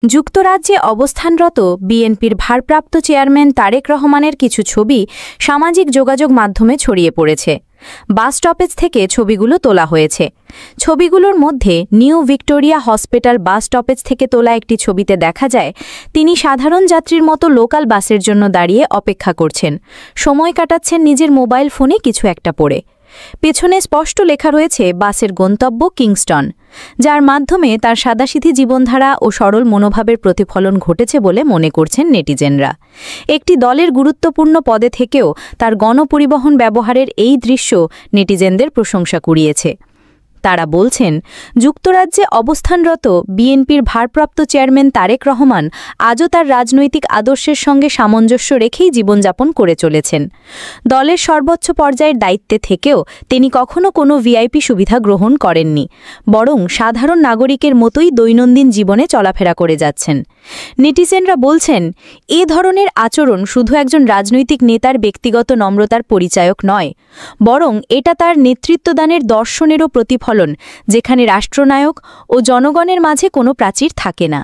যুক্তরাজ্যে অবস্থানরত বিএনপির ভারপ্রাপ্ত চেয়ারম্যান তারেক রহমানের কিছু ছবি সামাজিক যোগাযোগ মাধ্যমে ছড়িয়ে পড়েছে। বাস স্টপেজ থেকে ছবিগুলো তোলা হয়েছে। ছবিগুলোর মধ্যে new Victoria hospital bus stoppage থেকে তোলা একটি ছবিতে দেখা যায় তিনি সাধারণ যাত্রীর মতো লোকাল বাসের জন্য দাঁড়িয়ে অপেক্ষা করছেন, সময় কাটাচ্ছেন নিজের মোবাইল ফোনে কিছু একটা পড়ে। পেছনে স্পষ্ট লেখা রয়েছে বাসের গন্তব্য কিংস্টন, যার মাধ্যমে তার সাদাসিধী জীবনধারা ও সরল মনোভাবের প্রতিফলন ঘটেছে বলে মনে করছেন নেটিজেনরা। একটি দলের গুরুত্বপূর্ণ পদে থেকেও তার গণপরিবহন ব্যবহারের এই দৃশ্য নেটিজেনদের প্রশংসা কুড়িয়েছে। তারা বলছেন, যুক্তরাজ্যে অবস্থানরত বিএনপির ভারপ্রাপ্ত চেয়ারম্যান তারেক রহমান আজও তার রাজনৈতিক আদর্শের সঙ্গে সামঞ্জস্য রেখেই জীবনযাপন করে চলেছেন। দলের সর্বোচ্চ পর্যায়ের দায়িত্বে থেকেও তিনি কখনো কোনো ভিআইপি সুবিধা গ্রহণ করেননি, বরং সাধারণ নাগরিকের মতোই দৈনন্দিন জীবনে চলাফেরা করে যাচ্ছেন। নেটিজেনরা বলছেন, এ ধরনের আচরণ শুধু একজন রাজনৈতিক নেতার ব্যক্তিগত নম্রতার পরিচায়ক নয়, বরং এটা তার নেতৃত্বদানের দর্শনেরও প্রতিফলন, যেখানে রাষ্ট্রনায়ক ও জনগণের মাঝে কোনো প্রাচীর থাকে না।